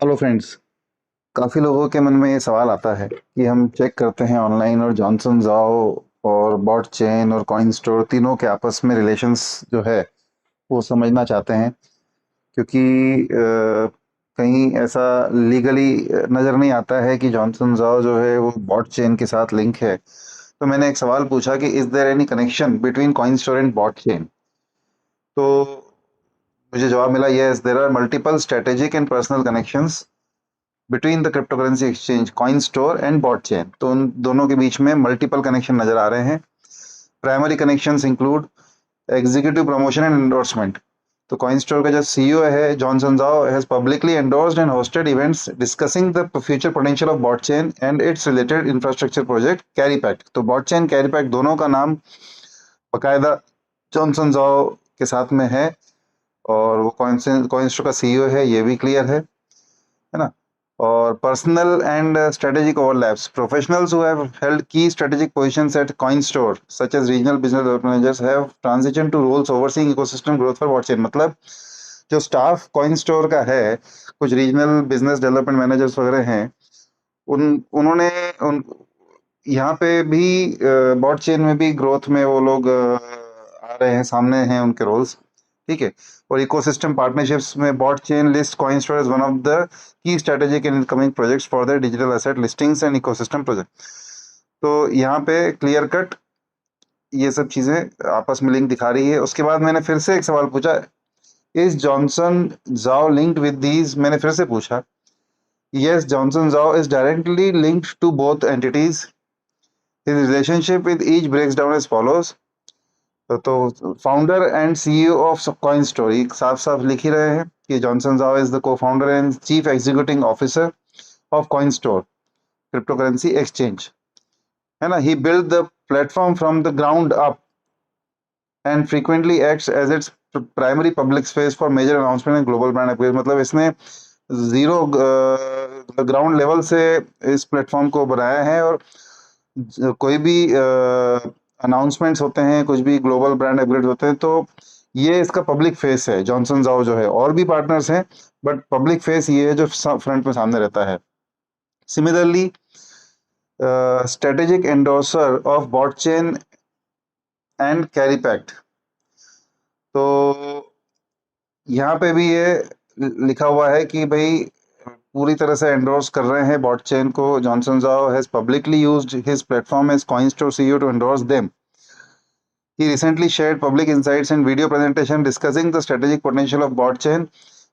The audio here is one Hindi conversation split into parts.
Hello friends. काफ़ी लोगों के मन में ये सवाल आता है कि हम चेक करते हैं ऑनलाइन और जॉनसन जाओ और बॉट चेन और कॉइन स्टोर तीनों के आपस में रिलेशंस जो है वो समझना चाहते हैं, क्योंकि कहीं ऐसा लीगली नज़र नहीं आता है कि जॉनसन जाओ जो है वो बॉट चेन के साथ लिंक है। तो मैंने एक सवाल पूछा कि is there any connection between Coin Store and Bot Chain. तो मुझे जवाब मिला, yes there are multiple strategic and personal connections between the cryptocurrency exchange Coin Store and Bot Chain. तो उन दोनों के बीच में मल्टीपल कनेक्शन नजर आ रहे हैं। Primary connections include executive promotion and endorsement. तो कॉइन स्टोर का जो सीईओ है Johnson Zhao has publicly endorsed and hosted events discussing the future potential of Bot Chain and its related infrastructure project Carry pact. तो बॉट चेन कैरी पैक्ट दोनों का नाम बकायदा जॉनसन जाओ के साथ में है, और वो कॉइन स्टोर का सीईओ है, ये भी क्लियर है ना। और personal and strategic overlaps, professionals who have held key strategic positions at Coinstore such as regional business development managers have transition to roles overseeing ecosystem growth for Botchain. मतलब जो स्टाफ कॉइन स्टोर का है, कुछ रीजनल बिजनेस डेवलपमेंट मैनेजर्स वगैरह हैं, उन्होंने उन यहाँ पे भी बॉट चेन में भी ग्रोथ में वो लोग आ रहे हैं, सामने हैं उनके रोल्स। ठीक है। और इकोसिस्टम पार्टनरशिप्स में Bot Chain list Coin Store as one of the key strategic and incoming projects for the digital asset listings and ecosystem project. तो यहाँ पे क्लियर कट ये सब चीजें आपस में लिंक दिखा रही है। उसके बाद मैंने फिर से एक सवाल पूछा, is Johnson Zhao linked with these. मैंने फिर से पूछा, yes Johnson Zhao is directly linked to both entities. His relationship with each breaks down as follows. तो founder and CEO of Coinstore साफ साफ लिख ही रहे हैं कि Johnson Zhao is the cofounder and chief executive officer of Coinstore cryptocurrency exchange, है ना। He build the platform from the ground up and frequently acts as its primary public space for major announcement and global brand appearance. मतलब इसने जीरो ग्राउंड लेवल से इस प्लेटफॉर्म को बनाया है, और कोई भी अनाउंसमेंट्स होते हैं, कुछ भी ग्लोबल ब्रांड अपग्रेड होते हैं, तो ये इसका पब्लिक फेस है जॉनसन जाओ जो है। और भी पार्टनर्स हैं, बट पब्लिक फेस ये है जो फ्रंट में सामने रहता है। Similarly strategic endorser of Botchain and carry pact. तो यहाँ पे भी ये लिखा हुआ है कि भाई पूरी तरह से एंडोर्स कर रहे हैं बॉटचेन को। Johnson Zhao has publicly used his platform as Coin Store CEO to endorse them. He recently shared public insights and video presentation discussing the strategic potential of botchain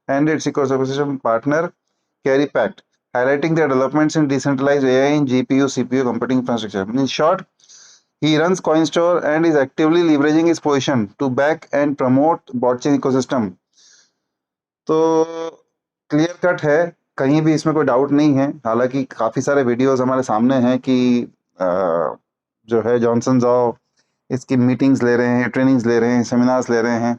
and its ecosystem partner Carry Pact, highlighting their developments in decentralized AI and GPU CPU computing infrastructure. In short, he runs CoinStore and is actively leveraging his position to back and promote botchain ecosystem. तो क्लियर कट है, कहीं भी इसमें कोई डाउट नहीं है। हालांकि काफी सारे वीडियोस हमारे सामने हैं कि जो है जॉनसन जाओ इसकी मीटिंग्स ले रहे हैं, ट्रेनिंग्स ले रहे हैं, सेमिनार्स ले रहे हैं।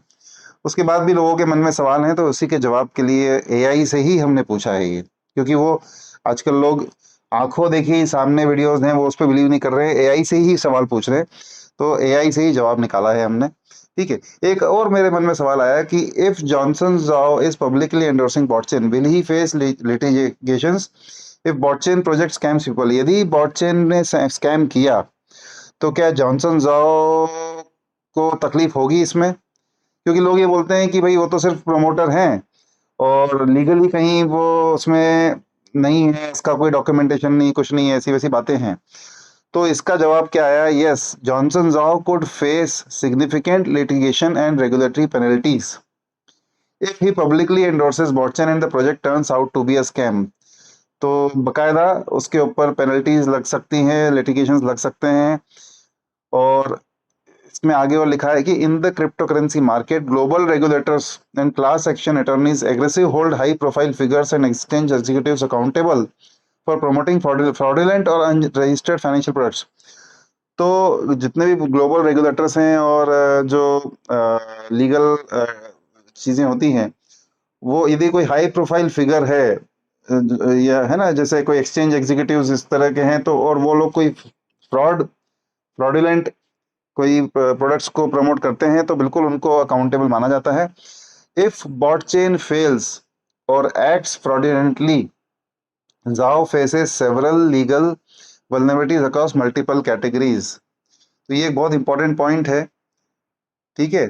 उसके बाद भी लोगों के मन में सवाल हैं, तो उसी के जवाब के लिए एआई से ही हमने पूछा है ये, क्योंकि वो आजकल लोग आंखों देखी सामने वीडियोस हैं वो उस पर बिलीव नहीं कर रहे हैं, एआई से ही सवाल पूछ रहे हैं। तो एआई से ही जवाब निकाला है हमने। ठीक है। एक और मेरे मन में सवाल आया कि if Johnson Zhao is publicly endorsing Botchain will he face litigations if Botchain project scams people. यदि बॉटचेन ने स्कैम किया तो क्या जॉनसन जाओ को तकलीफ होगी इसमें? क्योंकि लोग ये बोलते हैं कि भाई वो तो सिर्फ प्रमोटर हैं और लीगली कहीं वो उसमें नहीं है, इसका कोई डॉक्यूमेंटेशन नहीं, कुछ नहीं है, ऐसी वैसी बातें हैं। तो इसका जवाब क्या आया, yes Johnson Zhao could face significant litigation and regulatory penalties if he publicly endorses Botchain and the project turns out to be a scam. तो बकायदा उसके ऊपर पेनल्टीज लग सकती हैं, लिटिगेशंस लग सकते हैं। और इसमें आगे और लिखा है कि in the crypto currency market global regulators and class action attorneys aggressive hold high profile figures and exchange executives accountable for promoting fraudulent और अनरजिस्टर्ड फाइनेंशियल प्रोडक्ट्स। तो जितने भी ग्लोबल रेगुलेटर्स हैं और जो लीगल चीजें होती हैं, वो यदि कोई हाई प्रोफाइल फिगर है या है ना, जैसे कोई एक्सचेंज एग्जीक्यूटिव्स इस तरह के हैं, तो और वो लोग कोई फ्रॉडुलेंट कोई प्रोडक्ट्स को प्रमोट करते हैं, तो बिल्कुल उनको अकाउंटेबल माना जाता है। If Botchain fails or acts fraudulently, Zhao faces several legal vulnerabilities across multiple categories. तो ये एक बहुत इंपॉर्टेंट पॉइंट है, ठीक है।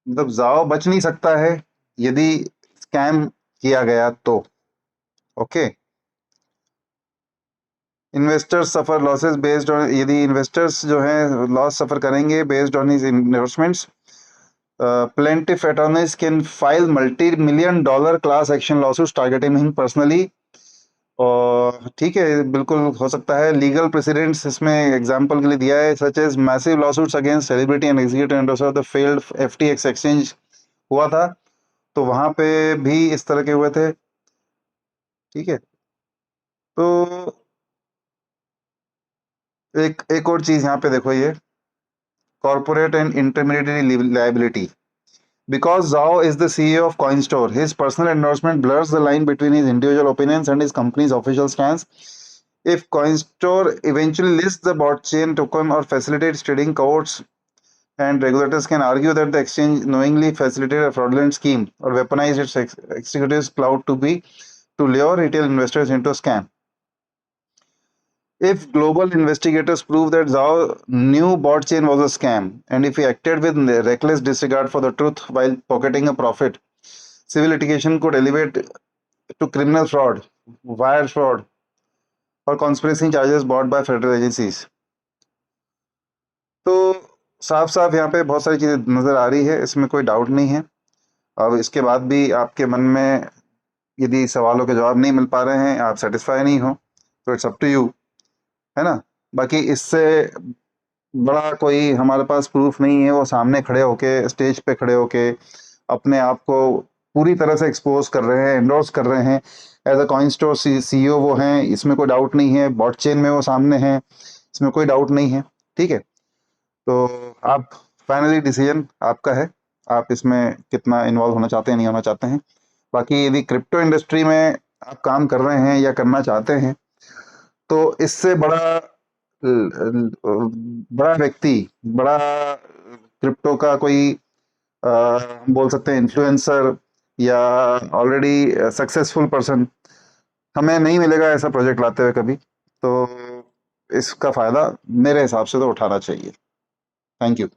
मतलब जाओ बच नहीं सकता है यदि स्कैम किया गया तो। Okay, investors suffer losses based on, यदि इन्वेस्टर्स जो है लॉस सफर करेंगे based on his investments, plaintiff attorneys can file multi-million dollar class action lawsuits targeting him personally। और ठीक है, बिल्कुल हो सकता है। लीगल प्रेसिडेंट्स इसमें एग्जांपल के लिए दिया है, such as massive lawsuits against celebrity and executive investor of the failed FTX exchange हुआ था, तो वहां पे भी इस तरह के हुए थे, ठीक है। तो एक और चीज यहाँ पे देखो, ये corporate and intermediary liability. Because Zhao is the CEO of CoinStore, his personal endorsement blurs the line between his individual opinions and his company's official stance. If CoinStore eventually lists the blockchain token or facilitates trading, courts and regulators can argue that the exchange knowingly facilitated a fraudulent scheme or weaponized its executives' clout to lure retail investors into a scam. If global investigators prove that Zhao knew blockchain was a scam, and if he acted with reckless disregard for the truth while pocketing a profit, civil litigation could elevate to criminal fraud, wire fraud, or conspiracy charges brought by federal agencies. तो साफ साफ यहाँ पे बहुत सारी चीजें नजर आ रही है, इसमें कोई डाउट नहीं है। अब इसके बाद भी आपके मन में यदि सवालों के जवाब नहीं मिल पा रहे हैं, आप सेटिस्फाई नहीं हो, तो इट्स अप टू यू, है ना। बाकी इससे बड़ा कोई हमारे पास प्रूफ नहीं है। वो सामने खड़े होके, स्टेज पे खड़े होके अपने आप को पूरी तरह से एक्सपोज कर रहे हैं, एंडोर्स कर रहे हैं। As a Coin Store CEO वो हैं, इसमें कोई डाउट नहीं है। बॉट चेन में वो सामने हैं, इसमें कोई डाउट नहीं है, ठीक है। तो आप फाइनली डिसीजन आपका है, आप इसमें कितना इन्वॉल्व होना चाहते हैं, नहीं होना चाहते हैं। बाकी यदि क्रिप्टो इंडस्ट्री में आप काम कर रहे हैं या करना चाहते हैं, तो इससे बड़ा व्यक्ति, बड़ा क्रिप्टो का कोई बोल सकते हैं इन्फ्लुएंसर या ऑलरेडी सक्सेसफुल पर्सन हमें नहीं मिलेगा ऐसा प्रोजेक्ट लाते हुए कभी। तो इसका फायदा मेरे हिसाब से तो उठाना चाहिए। Thank you.